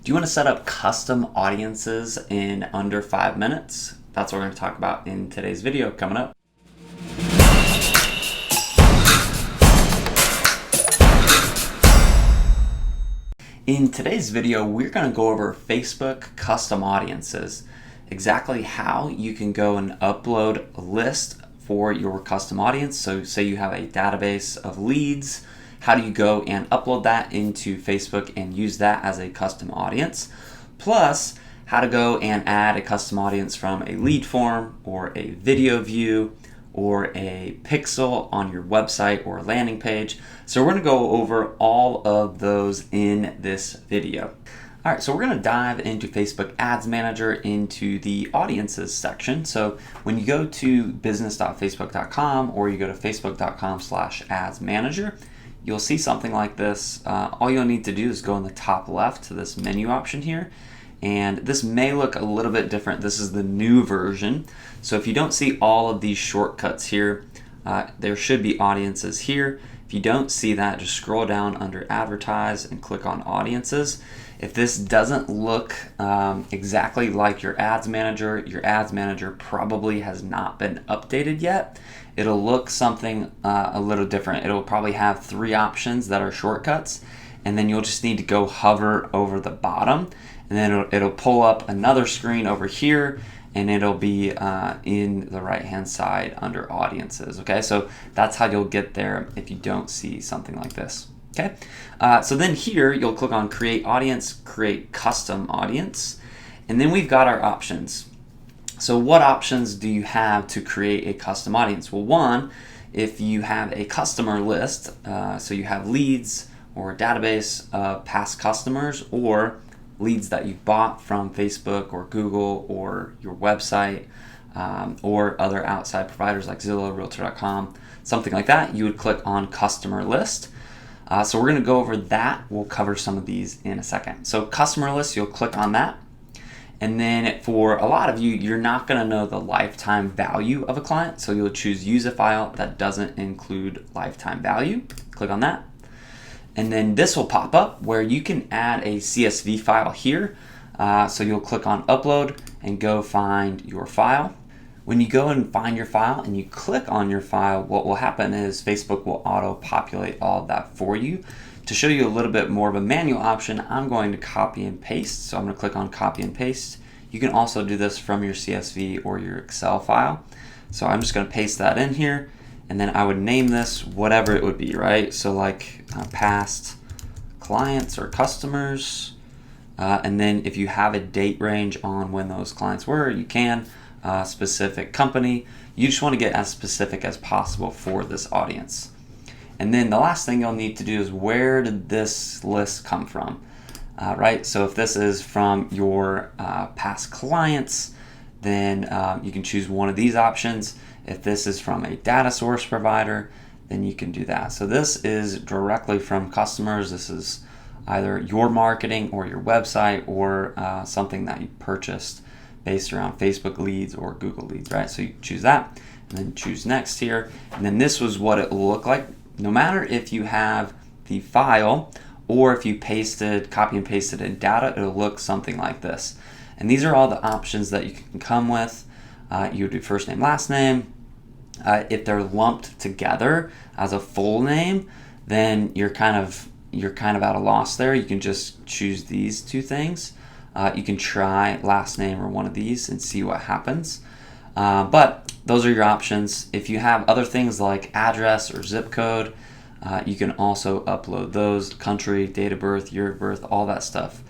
Do you want to set up custom audiences in under 5 minutes? That's what we're going to talk about in today's video coming up. In today's video, we're going to go over Facebook custom audiences, exactly how you can go and upload a list for your custom audience. So say you have a database of leads, how do you go and upload that into Facebook and use that as a custom audience? Plus, how to go and add a custom audience from a lead form or a video view or a pixel on your website or landing page. So we're going to go over all of those in this video. All right, so we're going to dive into Facebook Ads Manager into the audiences section. So when you go to business.facebook.com or you go to facebook.com/ads manager, you'll see something like this. All you'll need to do is go in the top left to this menu option here. And this may look a little bit different. This is the new version. So if you don't see all of these shortcuts here, there should be audiences here. If you don't see that, just scroll down under advertise and click on audiences. If this doesn't look exactly like your ads manager probably has not been updated yet. It'll look something a little different. It'll probably have 3 options that are shortcuts, and then you'll just need to go hover over the bottom, and then it'll pull up another screen over here, and it'll be in the right hand side under audiences. Okay, so that's how you'll get there if you don't see something like this. Okay, so then here you'll click on create audience, create custom audience, and then we've got our options. So what options do you have to create a custom audience? Well, one, if you have a customer list, so you have leads or a database of past customers or leads that you bought from Facebook or Google or your website or other outside providers like Zillow, Realtor.com, something like that, you would click on customer list. So we're going to go over that. We'll cover some of these in a second. So customer list, you'll click on that. And then for a lot of you, you're not going to know the lifetime value of a client. So you'll choose use a file that doesn't include lifetime value. Click on that. And then this will pop up where you can add a CSV file here. So you'll click on upload and go find your file. When you go and find your file and you click on your file, what will happen is Facebook will auto-populate all of that for you. To show you a little bit more of a manual option, I'm going to copy and paste. So I'm going to click on copy and paste. You can also do this from your CSV or your Excel file. So I'm just going to paste that in here. And then I would name this whatever it would be, right? So like past clients or customers. And then if you have a date range on when those clients were, you can. Specific company. You just want to get as specific as possible for this audience. And then the last thing you'll need to do is where did this list come from? Right? So if this is from your past clients, then you can choose one of these options. If this is from a data source provider, then you can do that. So this is directly from customers. This is either your marketing or your website or something that you purchased based around Facebook leads or Google leads, right? So you choose that and then choose next here. And then this was what it will look like. No matter if you have the file or if you copy and pasted in data, it'll look something like this. And these are all the options that you can come with. You would do first name, last name. If they're lumped together as a full name, then you're kind of at a loss there. You can just choose these 2 things. You can try last name or one of these and see what happens. But those are your options. If you have other things like address or zip code, you can also upload those. Country, date of birth, year of birth, all that stuff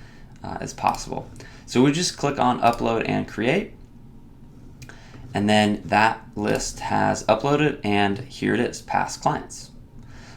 is possible. So we just click on upload and create. And then that list has uploaded, and here it is, past clients.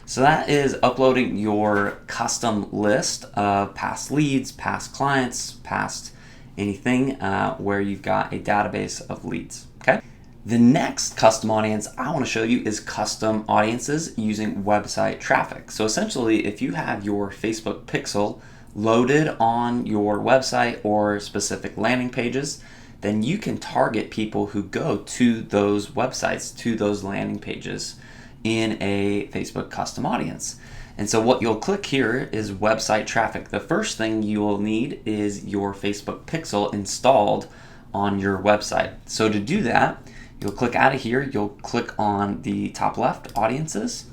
So that is uploading your custom list of past leads, past clients, past anything where you've got a database of leads. Okay. The next custom audience I want to show you is custom audiences using website traffic. So essentially, if you have your Facebook pixel loaded on your website or specific landing pages, then you can target people who go to those websites, to those landing pages in a Facebook custom audience. And so what you'll click here is website traffic. The first thing you will need is your Facebook pixel installed on your website. So to do that, you'll click out of here, you'll click on the top left, audiences,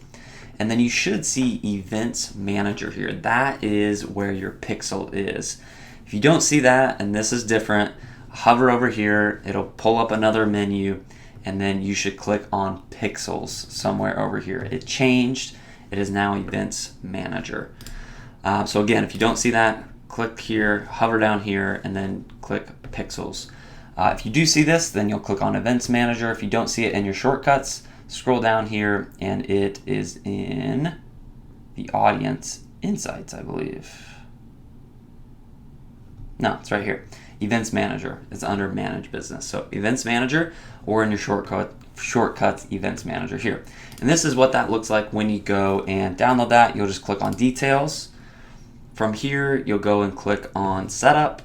and then you should see Events Manager here. That is where your pixel is. If you don't see that, and this is different, hover over here, it'll pull up another menu, and then you should click on Pixels somewhere over here. It changed. It is now Events Manager. So again, if you don't see that, click here, hover down here, and then click Pixels. If you do see this, then you'll click on Events Manager. If you don't see it in your shortcuts, scroll down here, and it is in the Audience Insights, I believe. No, it's right here. Events Manager is under Manage Business. So Events Manager, or in your shortcuts, Events Manager here. And this is what that looks like when you go and download that. You'll just click on Details. From here, you'll go and click on Setup.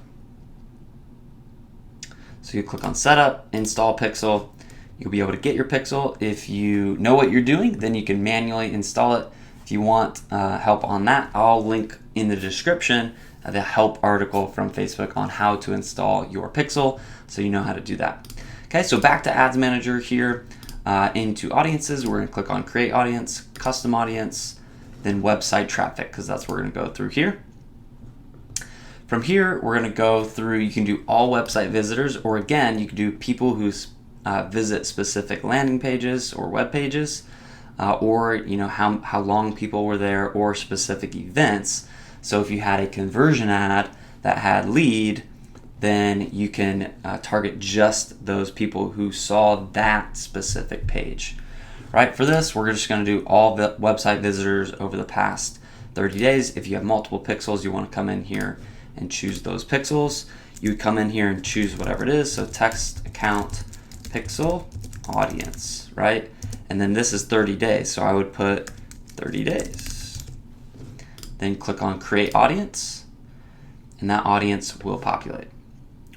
So you click on Setup, Install Pixel. You'll be able to get your pixel. If you know what you're doing, then you can manually install it. If you want help on that, I'll link in the description the help article from Facebook on how to install your pixel, so you know how to do that. Okay, so back to Ads Manager here. Into audiences, we're going to click on Create Audience, Custom Audience, then Website Traffic, because that's what we're going to go through here. From here, we're going to go through, you can do all website visitors, or again, you can do people who visit specific landing pages or web pages, or how long people were there, or specific events. So if you had a conversion ad that had lead, then you can target just those people who saw that specific page. Right? For this, we're just going to do all the website visitors over the past 30 days. If you have multiple pixels, you want to come in here and choose those pixels. You would come in here and choose whatever it is. So text, account, pixel, audience, right? And then this is 30 days. So I would put 30 days. Then click on Create Audience, and that audience will populate.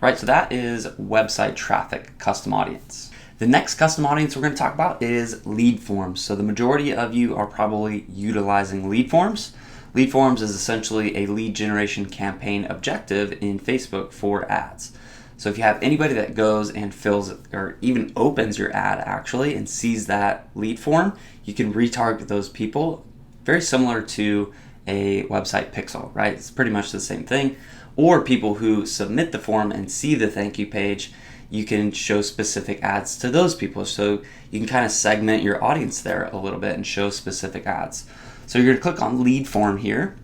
Right, so that is website traffic, custom audience. The next custom audience we're going to talk about is lead forms. So the majority of you are probably utilizing lead forms. Lead forms is essentially a lead generation campaign objective in Facebook for ads. So if you have anybody that goes and fills or even opens your ad actually and sees that lead form, you can retarget those people, very similar to a website pixel, right? It's pretty much the same thing. Or people who submit the form and see the thank you page, you can show specific ads to those people. So you can kind of segment your audience there a little bit and show specific ads. So you're gonna click on lead form here,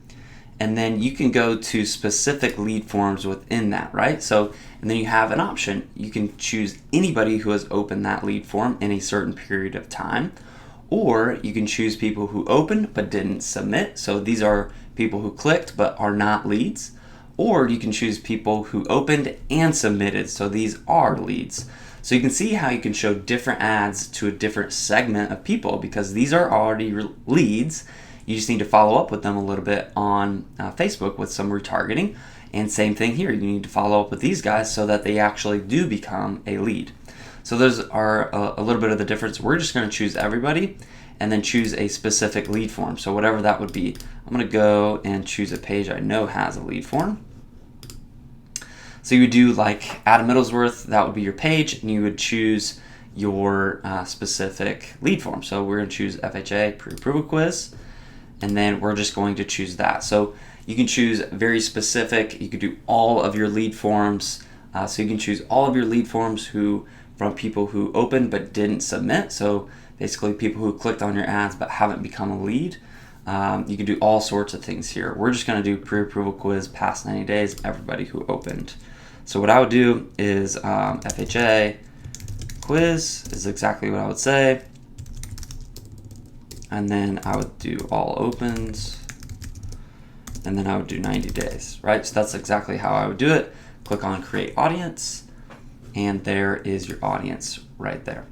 and then you can go to specific lead forms within that, right? So, and then you have an option. You can choose anybody who has opened that lead form in a certain period of time, or you can choose people who opened but didn't submit. So these are people who clicked but are not leads. Or you can choose people who opened and submitted. So these are leads. So you can see how you can show different ads to a different segment of people because these are already leads. You just need to follow up with them a little bit on Facebook with some retargeting. And same thing here, you need to follow up with these guys so that they actually do become a lead. So those are a little bit of the difference. We're just going to choose everybody and then choose a specific lead form. So whatever that would be. I'm going to go and choose a page I know has a lead form. So you would do like Adam Middlesworth, that would be your page, and you would choose your specific lead form. So we're going to choose FHA pre-approval quiz, and then we're just going to choose that. So you can choose very specific. You could do all of your lead forms. So you can choose all of your lead forms from people who opened but didn't submit. So basically people who clicked on your ads but haven't become a lead. You can do all sorts of things here. We're just going to do pre-approval quiz past 90 days, everybody who opened. So what I would do is FHA quiz is exactly what I would say. And then I would do all opens. And then I would do 90 days, right? So that's exactly how I would do it. Click on create audience. And there is your audience right there.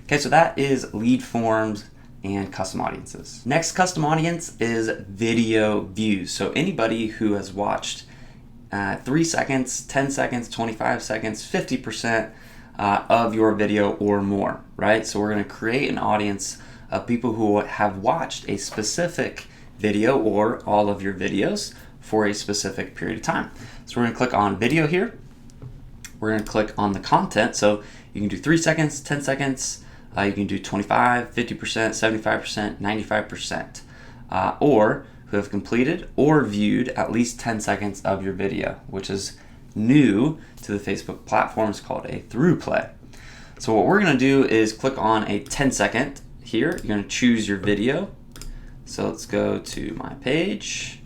Okay, so that is lead forms and custom audiences. Next custom audience is video views. So anybody who has watched 3 seconds, 10 seconds, 25 seconds, 50% of your video or more, right? So we're going to create an audience of people who have watched a specific video or all of your videos for a specific period of time. So we're going to click on video here. We're going to click on the content. So you can do 3 seconds, 10 seconds, you can do 25, 50%, 75%, 95%, or who have completed or viewed at least 10 seconds of your video, which is new to the Facebook platform. It's called a through play. So what we're going to do is click on a 10-second here. You're going to choose your video. So let's go to my page,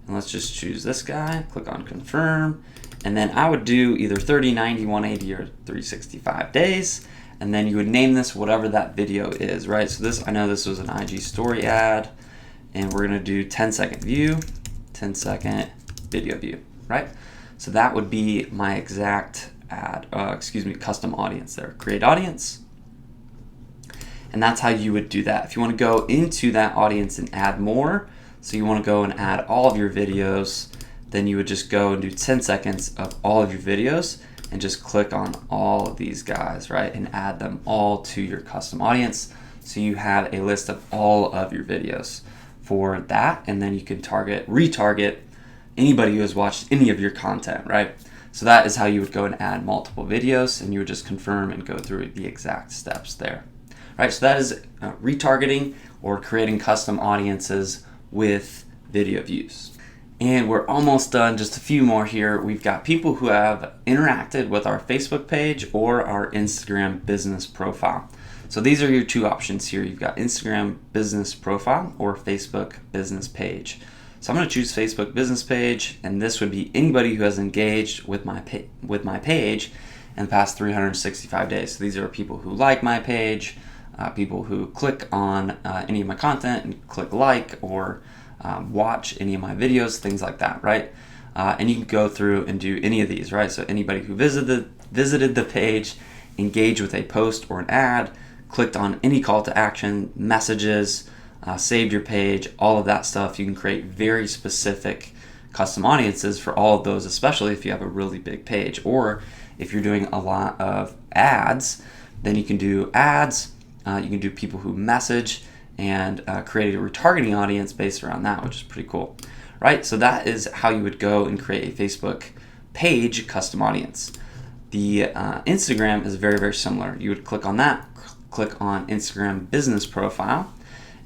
and let's just choose this guy. Click on confirm, and then I would do either 30, 90, 180, or 365 days, and then you would name this whatever that video is, right? So this, I know this was an IG story ad, and we're going to do 10-second view, 10-second video view, right? So that would be my exact ad, custom audience there. Create audience. And that's how you would do that. If you want to go into that audience and add more, so you want to go and add all of your videos, then you would just go and do 10 seconds of all of your videos and just click on all of these guys, right? And add them all to your custom audience. So you have a list of all of your videos for that, and then you can retarget anybody who has watched any of your content, right? So that is how you would go and add multiple videos, and you would just confirm and go through the exact steps there. Right, so that is retargeting or creating custom audiences with video views. And we're almost done, just a few more here. We've got people who have interacted with our Facebook page or our Instagram business profile. So these are your two options here. You've got Instagram business profile or Facebook business page. So I'm going to choose Facebook business page, and this would be anybody who has engaged with my page in the past 365 days. So these are people who like my page, people who click on any of my content and click like, or watch any of my videos, things like that, right? And you can go through and do any of these, right? So anybody who visited the page, engaged with a post or an ad, clicked on any call to action, messages, saved your page, all of that stuff. You can create very specific custom audiences for all of those, especially if you have a really big page, or if you're doing a lot of ads, then you can do ads. You can do people who message and create a retargeting audience based around that, which is pretty cool, right? So that is how you would go and create a Facebook page custom audience. The Instagram is very, very similar. You would click on that, click on Instagram business profile,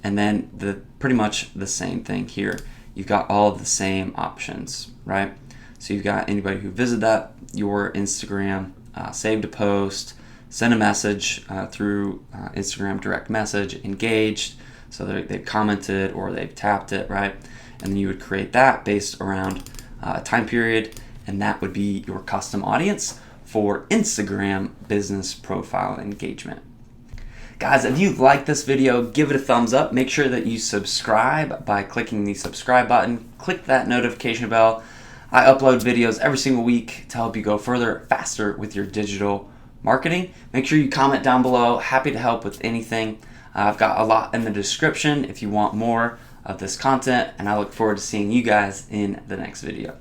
and then pretty much the same thing here. You've got all of the same options, right? So you've got anybody who visited your Instagram, saved a post, send a message through Instagram direct message, engaged, so they've commented or they've tapped it, right? And then you would create that based around a time period, and that would be your custom audience for Instagram business profile engagement. Guys, if you like this video, give it a thumbs up. Make sure that you subscribe by clicking the subscribe button. Click that notification bell. I upload videos every single week to help you go further, faster with your digital marketing. Make sure you comment down below. Happy to help with anything. I've got a lot in the description if you want more of this content, and I look forward to seeing you guys in the next video.